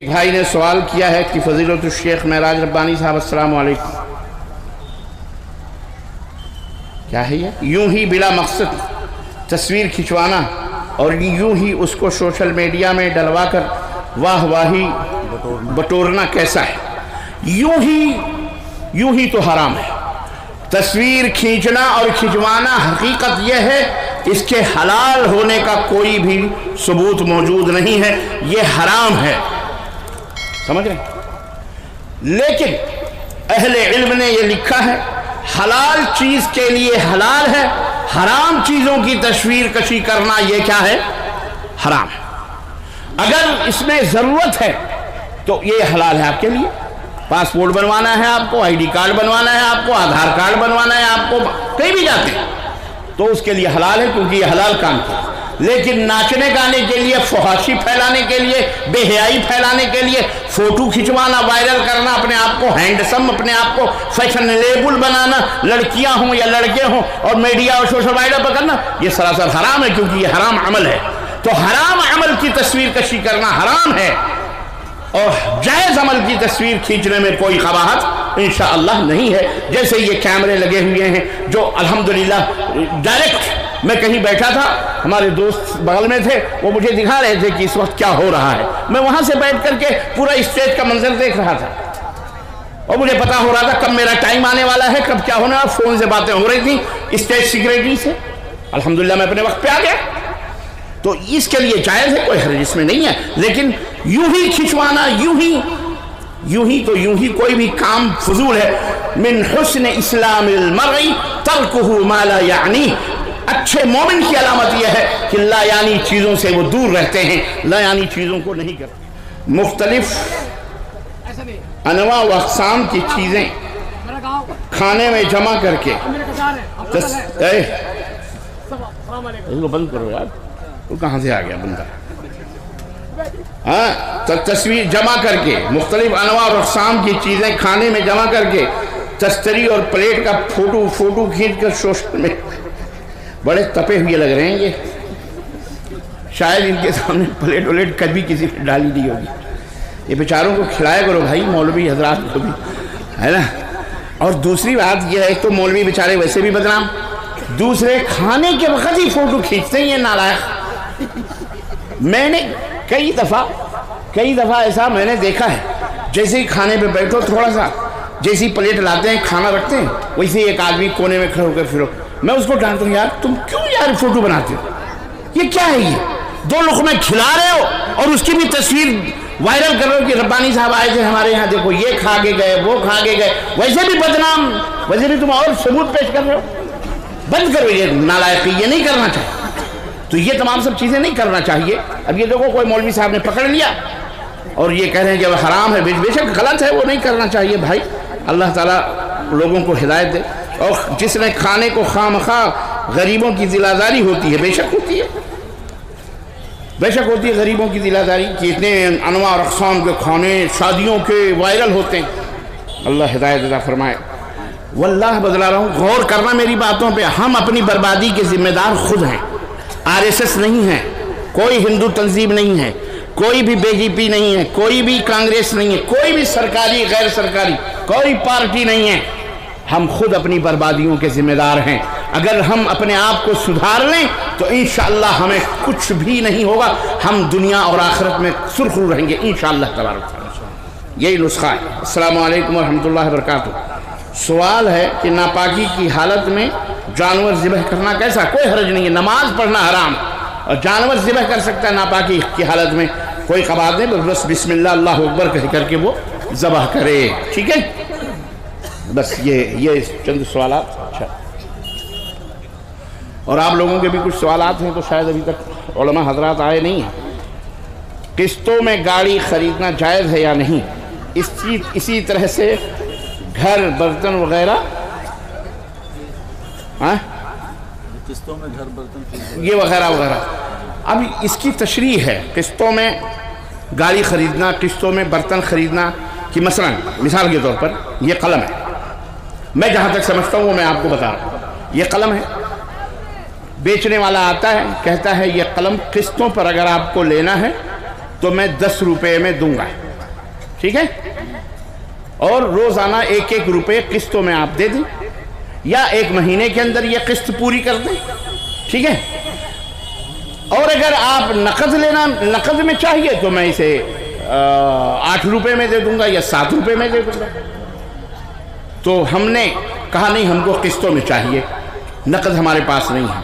بھائی نے سوال کیا ہے کہ فضیلت الشیخ معراج ربانی صاحب السلام علیکم، کیا ہے یہ؟ یوں ہی بلا مقصد تصویر کھنچوانا اور یوں ہی اس کو سوشل میڈیا میں ڈلوا کر واہ واہی بٹورنا کیسا ہے؟ یوں ہی تو حرام ہے۔ تصویر کھینچنا اور کھنچوانا حقیقت یہ ہے اس کے حلال ہونے کا کوئی بھی ثبوت موجود نہیں ہے، یہ حرام ہے، سمجھ رہے ہیں؟ لیکن اہل علم نے یہ لکھا ہے حلال چیز کے لیے حلال ہے، حرام چیزوں کی تصویر کشی کرنا یہ کیا ہے؟ حرام ہے۔ اگر اس میں ضرورت ہے تو یہ حلال ہے آپ کے لیے، پاسپورٹ بنوانا ہے آپ کو، آئی ڈی کارڈ بنوانا ہے آپ کو، آدھار کارڈ بنوانا ہے آپ کو، کہیں بھی جاتے ہیں تو اس کے لیے حلال ہے کیونکہ یہ حلال کام ہے۔ لیکن ناچنے گانے کے لیے، فحاشی پھیلانے کے لیے، بے حیائی پھیلانے کے لیے، فوٹو کھنچوانا، وائرل کرنا، اپنے آپ کو ہینڈسم، اپنے آپ کو فیشن لیبل بنانا، لڑکیاں ہوں یا لڑکے ہوں، اور میڈیا اور سوشل میڈیا پر کرنا، یہ سراسر حرام ہے کیونکہ یہ حرام عمل ہے۔ تو حرام عمل کی تصویر کشی کرنا حرام ہے، اور جائز عمل کی تصویر کھینچنے میں کوئی قباحت انشاءاللہ نہیں ہے۔ جیسے یہ کیمرے لگے ہوئے ہیں جو الحمدللہ ڈائریکٹ، میں کہیں بیٹھا تھا، ہمارے دوست بغل میں تھے، وہ مجھے دکھا رہے تھے کہ اس وقت کیا ہو رہا ہے، میں وہاں سے بیٹھ کر کے پورا اسٹیج کا منظر دیکھ رہا تھا، اور مجھے پتا ہو رہا تھا کب میرا ٹائم آنے والا ہے، کب کیا ہونا ہے۔ فون سے باتیں ہو رہی تھیں اسٹیج سیکریٹری سے، الحمدللہ میں اپنے وقت پہ آ گیا۔ تو اس کے لیے جائز ہے، کوئی حرج اس میں نہیں ہے، لیکن یوں ہی کھنچوانا، یوں ہی کوئی بھی کام فضول ہے۔ من حسن اسلام المرء ترکہ ما لا یعنی، اچھے مومن کی علامت یہ ہے کہ لا یعنی چیزوں سے وہ دور رہتے ہیں، لا یعنی چیزوں کو نہیں کرتے۔ مختلف انواع و اقسام کی چیزیں کھانے میں جمع کر کے، بند کرو یار، وہ کہاں سے آ گیا بندہ؟ تصویر جمع کر کے، مختلف انواع اور اقسام کی چیزیں کھانے میں جمع کر کے، تستری اور پلیٹ کا فوٹو کھینچ کر سوشل میں، بڑے تپے ہوئے لگ رہے ہیں یہ، شاید ان کے سامنے پلیٹ ولیٹ کبھی کسی نے ڈالی نہیں ہوگی۔ یہ بیچاروں کو کھلایا کرو بھائی، مولوی حضرات کو بھی، ہے نا۔ اور دوسری بات یہ ہے تو مولوی بیچارے ویسے بھی بدنام، دوسرے کھانے کے وقت ہی فوٹو کھینچتے ہیں یہ نالائق۔ میں نے کئی دفعہ ایسا میں نے دیکھا ہے، جیسے ہی کھانے پہ بیٹھو تھوڑا سا، جیسی پلیٹ لاتے ہیں کھانا رکھتے ہیں، ویسے ایک آدمی کونے میں کھڑے ہو کر پھرو، میں اس کو ڈانٹتا ہوں، یار تم کیوں یار فوٹو بناتے ہو؟ یہ کیا ہے؟ یہ دو لقمے کھلا رہے ہو اور اس کی بھی تصویر وائرل کر رہے ہو کہ ربانی صاحب آئے تھے ہمارے یہاں، دیکھو یہ کھا کے گئے، وہ کھا کے گئے، ویسے بھی بدنام، ویسے بھی تم اور ثبوت پیش کر رہے ہو۔ بند کرو یہ نالائقی، یہ نہیں کرنا چاہیے۔ تو یہ تمام سب چیزیں نہیں کرنا چاہیے۔ اب یہ دیکھو کوئی مولوی صاحب نے پکڑ لیا اور یہ کہہ رہے ہیں کہ وہ حرام ہے، بے شک غلط ہے، وہ نہیں کرنا چاہیے بھائی۔ اللہ تعالیٰ لوگوں کو ہدایت دے۔ اور جس نے کھانے کو خواہ غریبوں کی دلاداری ہوتی ہے، بے شک ہوتی ہے، بے شک ہوتی ہے غریبوں کی دلاداری، کہ اتنے انواع اور اقسام کے کھانے شادیوں کے وائرل ہوتے ہیں۔ اللہ ہدایت عطا فرمائے۔ واللہ بدلا رہا ہوں، غور کرنا میری باتوں پہ، ہم اپنی بربادی کے ذمہ دار خود ہیں۔ RSS نہیں ہے، کوئی ہندو تنظیم نہیں ہے، کوئی بھی BJP نہیں ہے، کوئی بھی کانگریس نہیں ہے، کوئی بھی سرکاری غیر سرکاری کوئی پارٹی نہیں ہے۔ ہم خود اپنی بربادیوں کے ذمہ دار ہیں۔ اگر ہم اپنے آپ کو سدھار لیں تو انشاءاللہ ہمیں کچھ بھی نہیں ہوگا، ہم دنیا اور آخرت میں سرخرو رہیں گے انشاءاللہ تبارک تعالیٰ۔ یہی نسخہ ہے۔ السلام علیکم ورحمۃ اللہ وبرکاتہ۔ سوال ہے کہ ناپاکی کی حالت میں جانور ذبح کرنا کیسا؟ کوئی حرج نہیں ہے، نماز پڑھنا حرام، اور جانور ذبح کر سکتا ہے ناپاکی کی حالت میں، کوئی قباحت نہیں، بس بسم اللہ اللہ اکبر کہہ کر کے وہ ذبح کرے، ٹھیک ہے؟ بس یہ چند سوالات۔ اچھا، اور آپ لوگوں کے بھی کچھ سوالات ہیں تو شاید ابھی تک علماء حضرات آئے نہیں ہیں۔ قسطوں میں گاڑی خریدنا جائز ہے یا نہیں؟ اسی طرح سے گھر، برتن وغیرہ، قسطوں میں گھر، برتن، یہ وغیرہ وغیرہ۔ اب اس کی تشریح ہے، قسطوں میں گاڑی خریدنا، قسطوں میں برتن خریدنا، کہ مثال کے طور پر یہ قلم ہے، میں جہاں تک سمجھتا ہوں وہ میں آپ کو بتا رہا ہوں، یہ قلم ہے، بیچنے والا آتا ہے کہتا ہے یہ قلم قسطوں پر اگر آپ کو لینا ہے تو میں 10 روپے میں دوں گا، ٹھیک ہے، اور روزانہ 1-1 روپے قسطوں میں آپ دے دیں، یا 1 مہینے کے اندر یہ قسط پوری کر دیں، ٹھیک ہے۔ اور اگر آپ نقد میں چاہیے تو میں اسے 8 روپے میں دے دوں گا یا 7 روپے میں دے دوں گا۔ تو ہم نے کہا نہیں، ہم کو قسطوں میں چاہیے، نقد ہمارے پاس نہیں ہے۔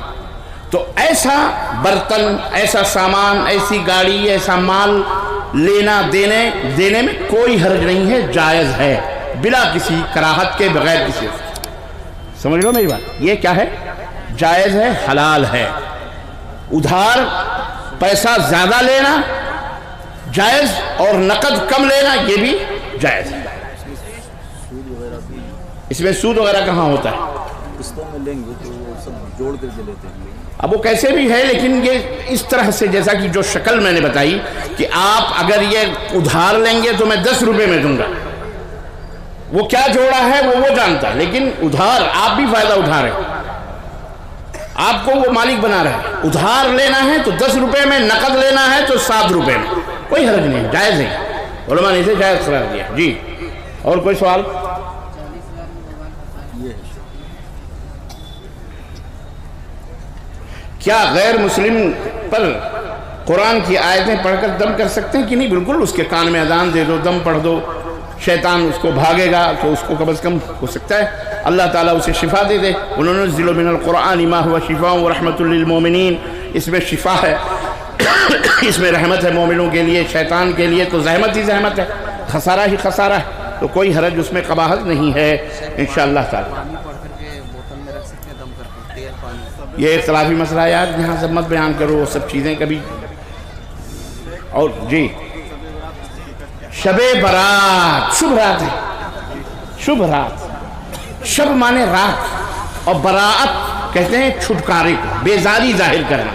تو ایسا برتن، ایسا سامان، ایسی گاڑی، ایسا مال لینا دینے میں کوئی حرج نہیں ہے، جائز ہے، بلا کسی کراہت کے، بغیر کسی۔ سمجھ لو میری بات، یہ کیا ہے؟ جائز ہے، حلال ہے۔ ادھار پیسہ زیادہ لینا جائز، اور نقد کم لینا یہ بھی جائز ہے۔ اس میں سود وغیرہ کہاں ہوتا ہے؟ قسطوں میں لیں گے تو وہ سب جوڑ کر کے لیتے ہیں۔ اب وہ کیسے بھی ہے، لیکن یہ اس طرح سے، جیسا کہ جو شکل میں نے بتائی کہ آپ اگر یہ ادھار لیں گے تو میں 10 روپے میں دوں گا، وہ کیا جوڑا ہے وہ جانتا ہے، لیکن ادھار آپ بھی فائدہ اٹھا رہے ہیں، آپ کو وہ مالک بنا رہا ہے۔ ادھار لینا ہے تو 10 روپے میں، نقد لینا ہے تو 7 روپے میں، کوئی حرج نہیں، جائز ہے، علماء نے اسے جائز قرار دیا۔ جی، اور کوئی سوال؟ کیا غیر مسلم پر قرآن کی آیتیں پڑھ کر دم کر سکتے ہیں کہ نہیں؟ بالکل، اس کے کان میں اذان دے دو، دم پڑھ دو، شیطان اس کو بھاگے گا تو اس کو کم از کم ہو سکتا ہے اللہ تعالیٰ اسے شفا دے دے۔ وَنُنَزِّلُ مِنَ الْقُرْآنِ مَا هُوَ شِفَاءٌ وَرَحْمَةٌ لِّلْمُؤْمِنِينَ، اس میں شفا ہے، اس میں رحمت ہے مومنوں کے لیے، شیطان کے لیے تو زحمت ہی زحمت ہے، خسارہ ہی خسارہ ہے، تو کوئی حرج اس میں قباحت نہیں ہے انشاءاللہ تعالیٰ۔ یہ اختلافی مسئلہ ہے یار، یہاں سب مت بیان کرو وہ سب چیزیں کبھی۔ اور جی، شب برات، شب رات ہے، شب رات، شب مانے رات، اور براعت کہتے ہیں چھٹکارے کو، بیزاری ظاہر کرنا۔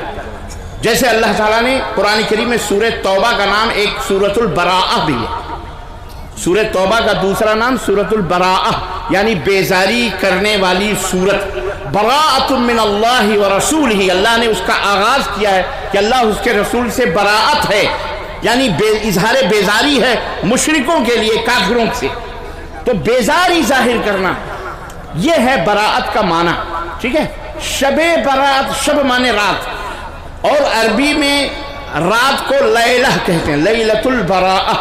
جیسے اللہ تعالیٰ نے قرآن کریم میں سورہ توبہ کا نام ایک سورۃ البراءہ بھی ہے، سورہ توبہ کا دوسرا نام سورۃ البراءہ، یعنی بیزاری کرنے والی سورت۔ براءۃ من اللہ ورسولہ، اللہ نے اس کا آغاز کیا ہے کہ اللہ اس کے رسول سے براءت ہے، یعنی اظہار بیزاری ہے مشرکوں کے لیے، کافروں سے، تو بیزاری ظاہر کرنا یہ ہے براءت کا معنی، ٹھیک ہے۔ شب براءت، شب مانے رات، اور عربی میں رات کو لیلہ کہتے ہیں، لیلۃ البراءہ۔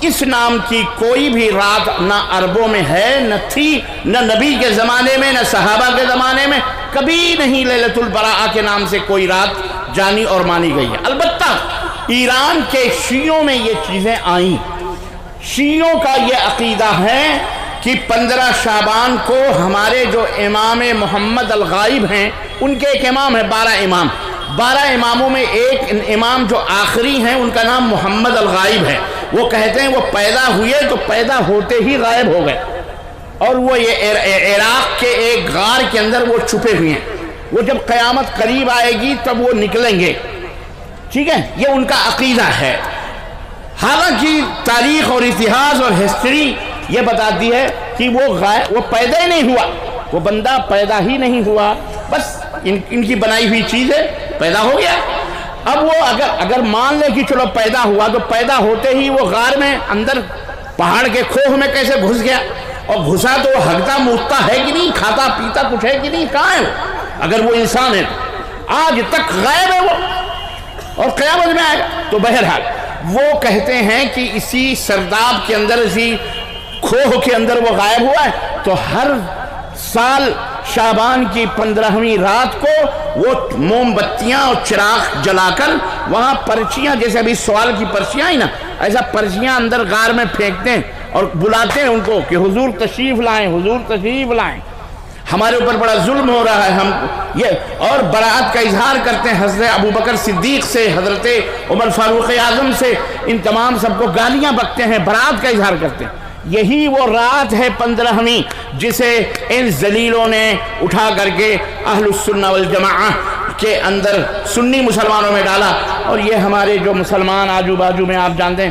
اس نام کی کوئی بھی رات نہ عربوں میں ہے، نہ تھی، نہ نبی کے زمانے میں، نہ صحابہ کے زمانے میں، کبھی نہیں لیلۃ البراءہ کے نام سے کوئی رات جانی اور مانی گئی ہے۔ البتہ ایران کے شیعوں میں یہ چیزیں آئیں، شیعوں کا یہ عقیدہ ہے کہ 15 شعبان کو ہمارے جو امام محمد الغائب ہیں، ان کے ایک امام ہے، 12 امام، 12 اماموں میں ایک امام جو آخری ہیں ان کا نام محمد الغائب ہے۔ وہ کہتے ہیں وہ پیدا ہوئے تو پیدا ہوتے ہی غائب ہو گئے، اور وہ یہ عراق کے ایک غار کے اندر وہ چھپے ہوئے ہیں، وہ جب قیامت قریب آئے گی تب وہ نکلیں گے، ٹھیک ہے، یہ ان کا عقیدہ ہے۔ حالانکہ تاریخ اور اتہاس اور ہسٹری یہ بتاتی ہے کہ وہ پیدا ہی نہیں ہوا، وہ بندہ پیدا ہی نہیں ہوا، بس ان کی بنائی ہوئی چیز ہے، پیدا ہو گیا۔ اب وہ اگر مان لے کہ چلو پیدا ہوا، تو پیدا ہوتے ہی وہ غار میں اندر پہاڑ کے کھوہ میں کیسے گھس گیا، اور گھسا تو وہ ہگتا موتتا ہے کہ نہیں، کھاتا پیتا کچھ ہے کہ نہیں، کہاں ہے وہ؟ اگر وہ انسان ہے تو آج تک غائب ہے وہ، اور قیامت میں آئے گا۔ تو بہرحال وہ کہتے ہیں کہ اسی سرداب کے اندر، اسی کھوہ کے اندر وہ غائب ہوا ہے، تو ہر سال شعبان کی 15ویں رات کو وہ موم بتیاں اور چراغ جلا کر وہاں پرچیاں، جیسے ابھی سوال کی پرچیاں ہی نا، ایسا پرچیاں اندر غار میں پھینکتے ہیں اور بلاتے ہیں ان کو کہ حضور تشریف لائیں، حضور تشریف لائیں، ہمارے اوپر بڑا ظلم ہو رہا ہے، ہم یہ، اور براعت کا اظہار کرتے ہیں حضرت ابوبکر صدیق سے، حضرت عمر فاروق اعظم سے، ان تمام سب کو گالیاں بکتے ہیں، براعت کا اظہار کرتے ہیں۔ یہی وہ رات ہے 15ویں جسے ان ذلیلوں نے اٹھا کر کے اہل السنہ والجماعہ کے اندر سنی مسلمانوں میں ڈالا، اور یہ ہمارے جو مسلمان آجو باجو میں آپ جانتے ہیں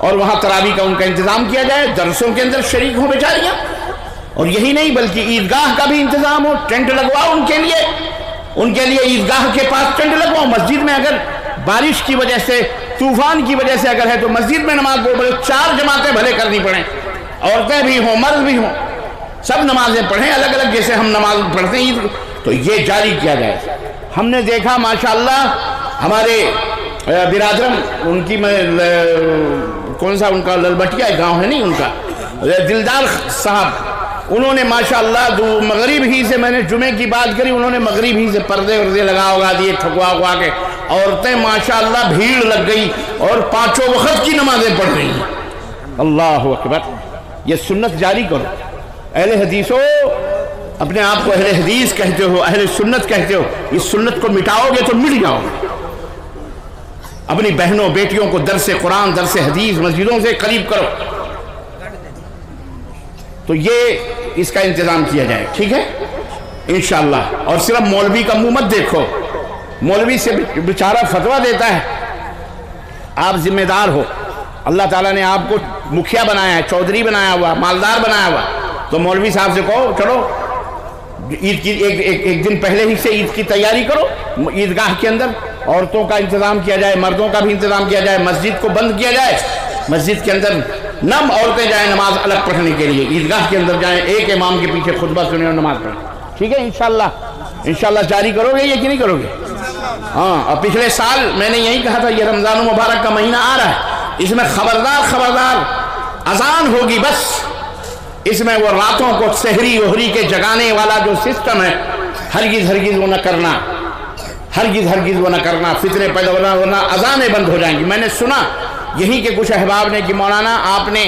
اور وہاں تراویح کا ان کا انتظام کیا جائے، درسوں کے اندر شریک ہوں بیچاریاں، اور یہی نہیں بلکہ عیدگاہ کا بھی انتظام ہو، ٹینٹ لگواؤ ان کے لیے عیدگاہ کے پاس ٹینٹ لگواؤ۔ مسجد میں اگر بارش کی وجہ سے، طوفان کی وجہ سے اگر ہے تو مسجد میں نماز پڑھو، بلے 4 جماعتیں بھلے کرنی پڑیں، عورتیں بھی ہوں مرد بھی ہوں، سب نمازیں پڑھیں الگ الگ جیسے ہم نماز پڑھتے ہیں عید، تو یہ جاری کیا جائے۔ ہم نے دیکھا ماشاءاللہ ہمارے برادرم، ان کی کون سا ان کا للبٹیا گاؤں ہے نہیں ان کا، دلدار صاحب، انہوں نے ماشاءاللہ مغرب ہی سے، میں نے جمعے کی بات کری، انہوں نے مغرب ہی سے پردے وردے لگا دیے ٹھکوا کے، عورتیں ماشاءاللہ بھیڑ لگ گئی اور 5 وقت کی نمازیں پڑھ رہی ہیں۔ اللہ اکبر، یہ سنت جاری کرو۔ اہل حدیثو، اپنے آپ کو اہل حدیث کہتے ہو، اہل سنت کہتے ہو، اس سنت کو مٹاؤ گے تو مٹ جاؤ گے۔ اپنی بہنوں بیٹیوں کو درس قرآن، درس حدیث مسجدوں سے قریب کرو، تو یہ اس کا انتظام کیا جائے، ٹھیک ہے انشاءاللہ۔ اور صرف مولوی کا منہ مت دیکھو، مولوی سے بیچارہ فتویٰ دیتا ہے، آپ ذمہ دار ہو، اللہ تعالیٰ نے آپ کو مکھیا بنایا ہے، چودھری بنایا ہوا، مالدار بنایا ہوا، تو مولوی صاحب سے کہو چلو عید کی ایک دن پہلے ہی سے عید کی تیاری کرو، عیدگاہ کے اندر عورتوں کا انتظام کیا جائے، مردوں کا بھی انتظام کیا جائے، مسجد کو بند کیا جائے، مسجد کے اندر نم عورتیں جائیں نماز الگ پڑھنے کے لیے، عیدگاہ کے اندر جائیں، ایک امام کے پیچھے خطبہ سنیں اور نماز پڑھیں، ٹھیک ہے انشاءاللہ جاری کرو گے یہ کہ نہیں کرو گے؟ ہاں، اور پچھلے سال میں نے یہی کہا تھا یہ رمضان المبارک کا مہینہ آ رہا ہے، اس میں خبردار اذان ہوگی، بس اس میں وہ راتوں کو سحری وحری کے جگانے والا جو سسٹم ہے، ہرگز وہ نہ کرنا، ہرگز وہ نہ کرنا، فتنے پیدا ہونا، اذانیں بند ہو جائیں گی۔ میں نے سنا یہی کہ کچھ احباب نے کہ مولانا آپ نے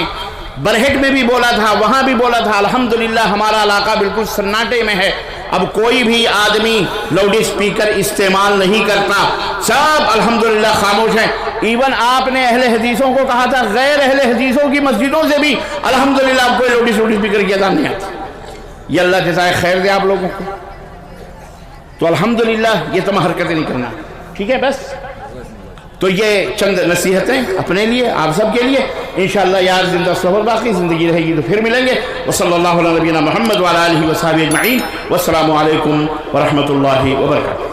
برہٹ میں بھی بولا تھا، وہاں بھی بولا تھا، الحمدللہ ہمارا علاقہ بالکل سناٹے میں ہے، اب کوئی بھی آدمی لاؤڈ اسپیکر استعمال نہیں کرتا، سب الحمدللہ خاموش ہیں۔ ایون آپ نے اہل حدیثوں کو کہا تھا غیر اہل حدیثوں کی مسجدوں سے بھی الحمدللہ آپ کو لاؤڈ اسپیکر کی اذان نہیں آتی، یہ اللہ جزائے خیر دے آپ لوگوں کو۔ تو الحمدللہ یہ تمام حرکتیں نہیں کرنا، ٹھیک ہے بس۔ تو یہ چند نصیحتیں اپنے لیے، آپ سب کے لیے، انشاءاللہ یار زندہ صبر باقی زندگی رہے گی تو پھر ملیں گے۔ وصلی اللہ علی نبینا محمد وعلی آلہ وصحبہ اجمعین، والسلام علیکم ورحمۃ اللہ وبرکاتہ۔